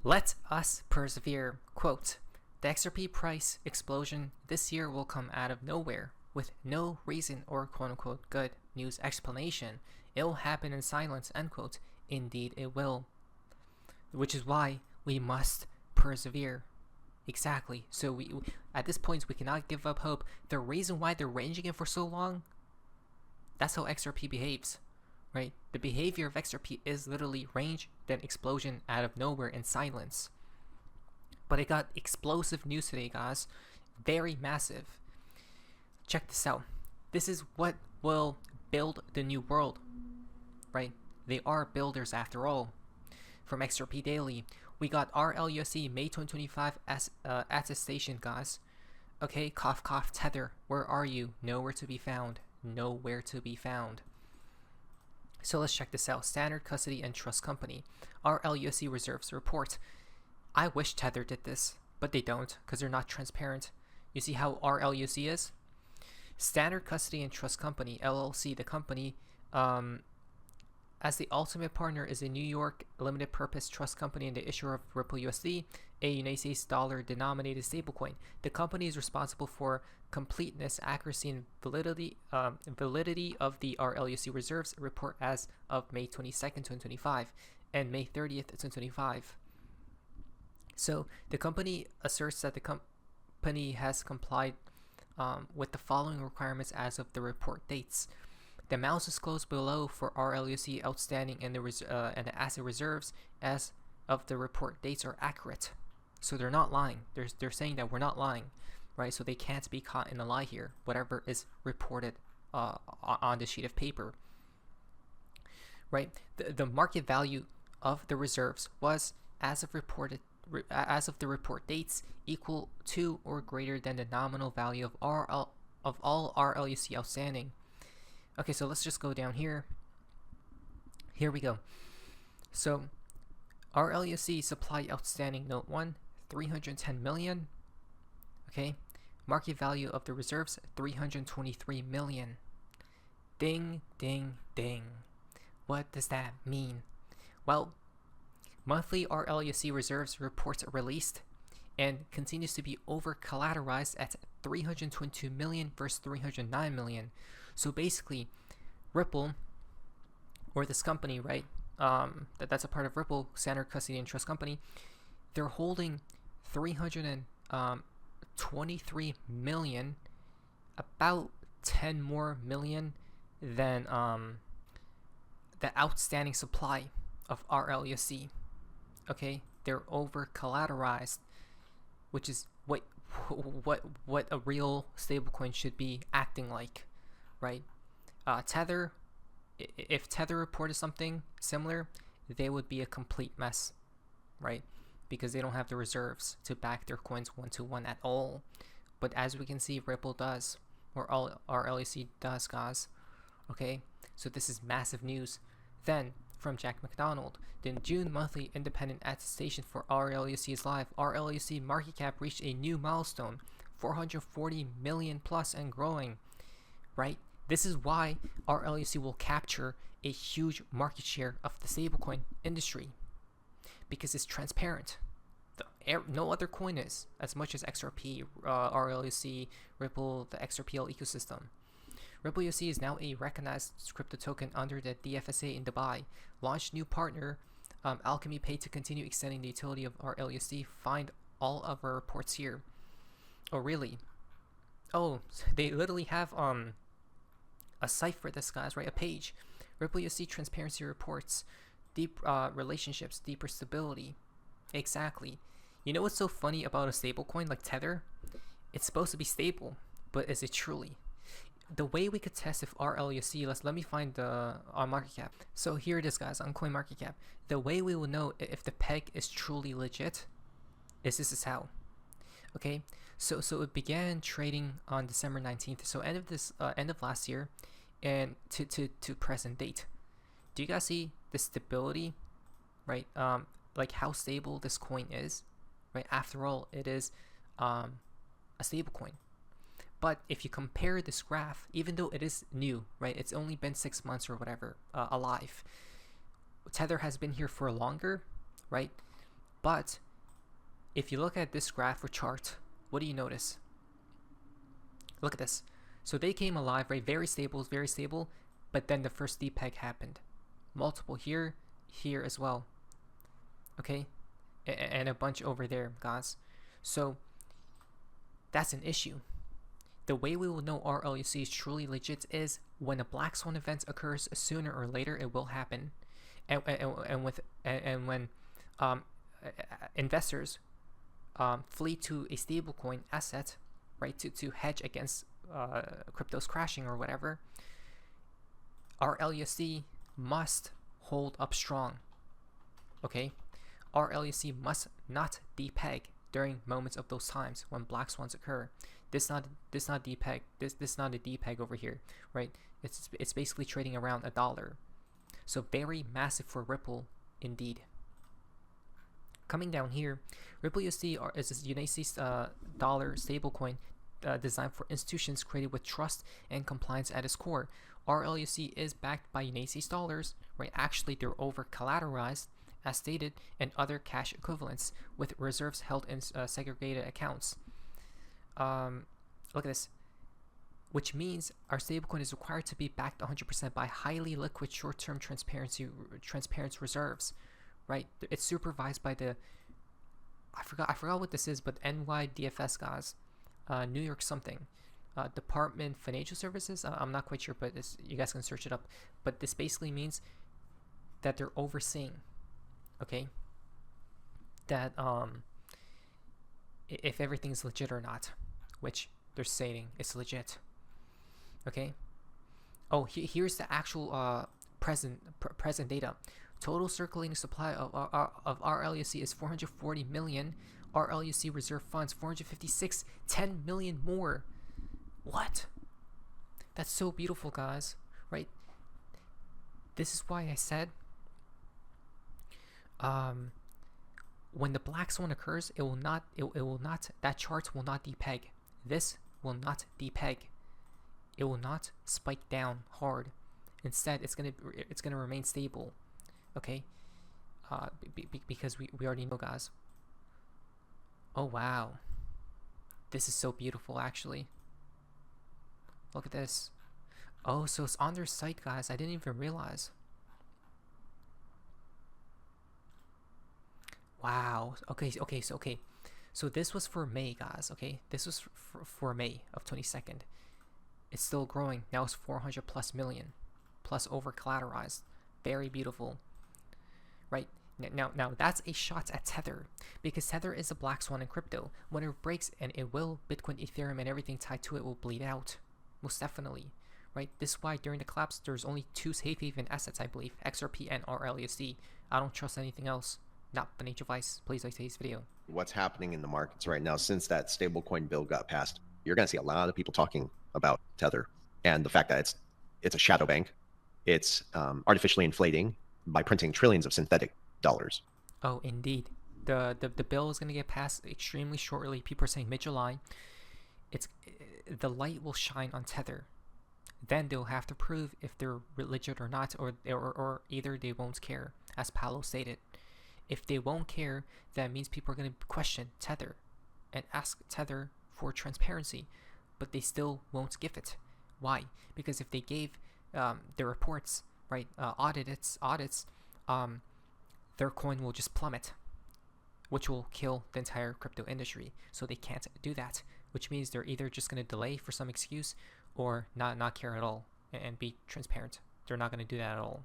Let us persevere. Quote, the XRP price explosion this year will come out of nowhere with no reason or quote-unquote good news explanation. It will happen in silence, end quote. Indeed it will. Which is why we must persevere. Exactly. So we at this point we cannot give up hope. The reason why they're ranging it for so long, that's how XRP behaves, right? The behavior of XRP is literally range, then explosion out of nowhere in silence. But it got explosive news today, guys. Very massive. Check this out. This is what will build the new world, right? They are builders after all. From XRP Daily, we got RLUSD May 2025 as attestation, guys. Okay, cough cough Tether, where are you? Nowhere to be found. Nowhere to be found. So let's check this out. Standard Custody and Trust Company, RLUSD Reserves Report. I wish Tether did this, but they don't because they're not transparent. You see how RLUSD is? Standard Custody and Trust Company, LLC, the company, as the ultimate partner is a New York limited purpose trust company and the issuer of Ripple USD, a United States dollar denominated stablecoin. The company is responsible for completeness, accuracy, and validity of the RLUSD reserves report as of May 22nd, 2025 and May 30th, 2025. So the company asserts that the company has complied with the following requirements as of the report dates. The amounts disclosed below for RLUSD outstanding and the asset reserves as of the report dates are accurate. So they're not lying. They're saying that we're not lying, right? So they can't be caught in a lie here, whatever is reported on the sheet of paper, right? The market value of the reserves was, as of the report dates, equal to or greater than the nominal value of all RLUSD outstanding. Okay, so let's just go down here. Here we go. So RLUSD supply outstanding note 1, 310 million. Okay, market value of the reserves 323 million. Ding, ding, ding. What does that mean? Well, monthly RLUSD reserves reports are released and continues to be over collateralized at 322 million versus 309 million. So basically, Ripple, or this company, right? That's a part of Ripple, Standard Custody and Trust Company. They're holding 323 million, about 10 more million than the outstanding supply of RLUSD. Okay, they're over collateralized, which is what a real stablecoin should be acting like. Right, Tether, if Tether reported something similar, they would be a complete mess, right? Because they don't have the reserves to back their coins 1-to-1 at all. But as we can see, Ripple does, or RLUSD does, guys. Okay, so this is massive news. Then, from Jack McDonald, the June monthly independent attestation for RLUSD is live. RLUSD market cap reached a new milestone, 440 million plus and growing. Right? This is why RLUSD will capture a huge market share of the stablecoin industry, because it's transparent. No other coin is, as much as XRP, RLUSD, Ripple, the XRPL ecosystem. Ripple USD is now a recognized crypto token under the DFSA in Dubai. Launched new partner, Alchemy Pay, to continue extending the utility of RLUSD. Find all of our reports here. Oh, really? Oh, they literally have a site for this, guys, right? A page. Ripple USD transparency reports, deep relationships, deeper stability. Exactly. You know what's so funny about a stablecoin like Tether? It's supposed to be stable, but is it truly? The way we could test if RLUSD, let me find the on market cap. So here it is, guys, on coin market cap. The way we will know if the peg is truly legit is this is how. Okay, so it began trading on December 19th. So end of last year, and to present date. Do you guys see the stability, right? Like how stable this coin is, right? After all, it is a stable coin. But if you compare this graph, even though it is new, right? It's only been 6 months or whatever alive. Tether has been here for longer, right? But if you look at this graph or chart, what do you notice? Look at this. So they came alive, right? Very stable, but then the first depeg happened. Multiple here, here as well. Okay? And a bunch over there, guys. So that's an issue. The way we will know RLUSD is truly legit is when a black swan event occurs, sooner or later it will happen. And when investors flee to a stablecoin asset, right, to hedge against crypto's crashing or whatever, RLUSD must hold up strong. Okay, RLUSD must not depeg during moments of those times when black swans occur. This not depeg. This not a depeg over here, right? It's basically trading around $1. So very massive for Ripple indeed. Coming down here, Ripple USD is a United States dollar stablecoin designed for institutions created with trust and compliance at its core. RLUSD is backed by United States dollars, right? Actually, they're over collateralized, as stated, and other cash equivalents with reserves held in segregated accounts. Look at this, which means our stablecoin is required to be backed 100% by highly liquid short-term transparent reserves, right? It's supervised by the I forgot what this is, but NYDFS guys, New York something, Department Financial Services. I'm not quite sure, but you guys can search it up. But this basically means that they're overseeing, okay, that if everything's legit or not, which they're saying it's legit. Okay. Oh, here's the actual present data. Total circulating supply of RLUSD is 440 million. RLUSD reserve funds 456, 10 million more. What? That's so beautiful, guys. Right? This is why I said when the black swan occurs, it will not that chart will not depeg. This will not depeg. It will not spike down hard. Instead, it's gonna remain stable. Okay, because we already know, guys. Oh wow, this is so beautiful, actually. Look at this. Oh, so it's on their site, guys. I didn't even realize. Wow. Okay. So this was for May, guys. Okay, this was for May of 22nd. It's still growing. Now it's 400 plus million, plus over collateralized. Very beautiful. Right? Now that's a shot at Tether, because Tether is a black swan in crypto. When it breaks, and it will, Bitcoin, Ethereum, and everything tied to it will bleed out. Most definitely. Right? This is why during the collapse, there's only two safe haven assets, I believe, XRP and RLUSD. I don't trust anything else. Not financial advice. Please like today's video. What's happening in the markets right now since that stablecoin bill got passed? You're going to see a lot of people talking about Tether and the fact that it's a shadow bank. It's artificially inflating by printing trillions of synthetic dollars. Oh, indeed. The bill is going to get passed extremely shortly. People are saying mid-July. The light will shine on Tether. Then they'll have to prove if they're legit or not, or either they won't care, as Paolo stated. If they won't care, that means people are going to question Tether and ask Tether for transparency, but they still won't give it. Why? Because if they gave their reports, right, audits, their coin will just plummet, which will kill the entire crypto industry. So they can't do that, which means they're either just going to delay for some excuse or not care at all and be transparent. They're not going to do that at all.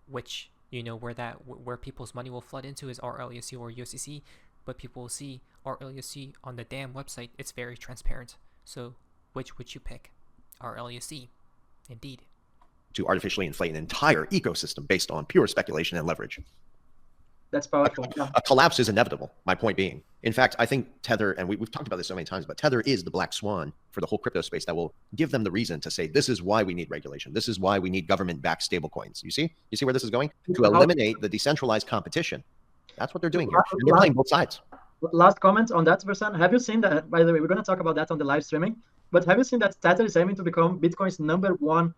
Which, you know, where people's money will flood into is RLUSD or USDC, but people will see RLUSD on the damn website. It's very transparent. So which would you pick? RLUSD, indeed. To artificially inflate an entire ecosystem based on pure speculation and leverage. That's powerful. A collapse is inevitable, my point being. In fact, I think Tether, and we've talked about this so many times, but Tether is the black swan for the whole crypto space that will give them the reason to say, this is why we need regulation. This is why we need government-backed stablecoins. You see where this is going? To eliminate the decentralized competition. That's what they're doing here. And they're playing both sides. Last comment on that, Versan. Have you seen that? By the way, we're going to talk about that on the live streaming. But have you seen that Tether is aiming to become Bitcoin's #1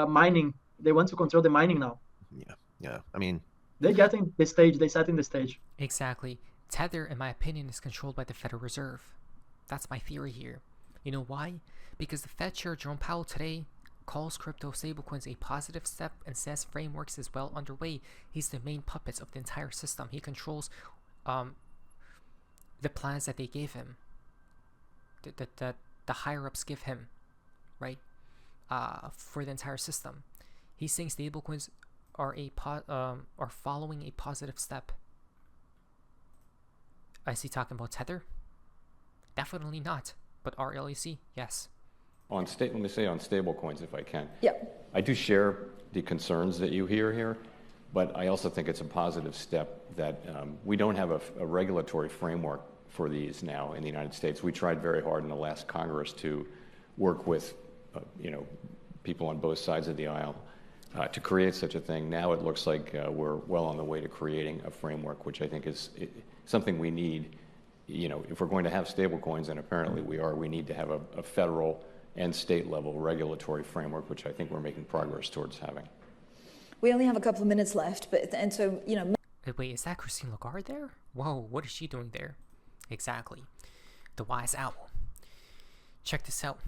mining? They want to control the mining now. Yeah. I mean, They getting the stage, they setting the stage. Exactly. Tether, in my opinion, is controlled by the Federal Reserve. That's my theory here. You know why? Because the Fed Chair Jerome Powell today calls crypto stablecoins a positive step and says frameworks is well underway. He's the main puppet of the entire system. He controls the plans that they gave him, that the higher ups give him, right? For the entire system. He's saying stablecoins are are following a positive step. Is he talking about Tether? Definitely not. But RLUSD, yes. Let me say on stablecoins, if I can. Yeah. I do share the concerns that you hear here, but I also think it's a positive step that we don't have a regulatory framework for these now in the United States. We tried very hard in the last Congress to work with, people on both sides of the aisle to create such a thing. Now it looks like we're well on the way to creating a framework, which I think is something we need. If we're going to have stablecoins, and apparently we need to have a federal and state level regulatory framework, which I think we're making progress towards having. We only have a couple of minutes left, so Wait, is that Christine Lagarde there? Whoa, what is she doing there? Exactly. The wise owl. Check this out.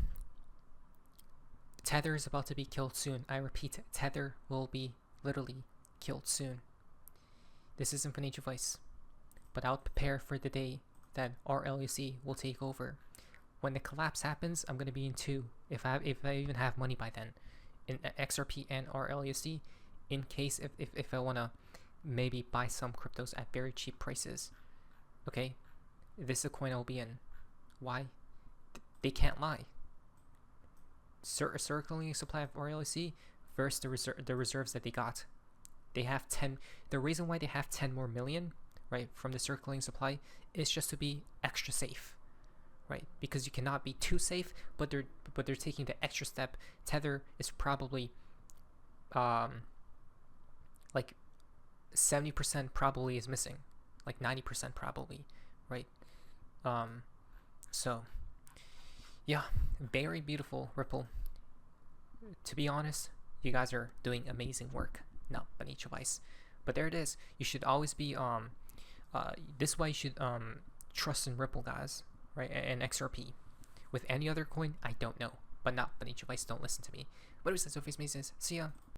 Tether is about to be killed soon. I repeat, Tether will be literally killed soon. This isn't financial advice, but I would prepare for the day that RLUSD will take over. When the collapse happens, I'm going to be in two, if I even have money by then, in XRP and RLUSD, in case if I want to maybe buy some cryptos at very cheap prices. Okay, this is a coin I'll be in. Why? They can't lie. Circulating supply of RLUSD versus the reserves that they got. They have 10. The reason why they have 10 more million, right, from the circulating supply is just to be extra safe, right? Because you cannot be too safe, but they're taking the extra step. Tether is probably like 70% probably is missing, like 90% probably, right? So yeah, very beautiful Ripple. To be honest, you guys are doing amazing work. Not financial advice, but there it is. You should always be this is why you should trust in Ripple, guys, right? And XRP. With any other coin, I don't know, but not financial advice. Don't listen to me. But it was Sophie's Mazes. See ya.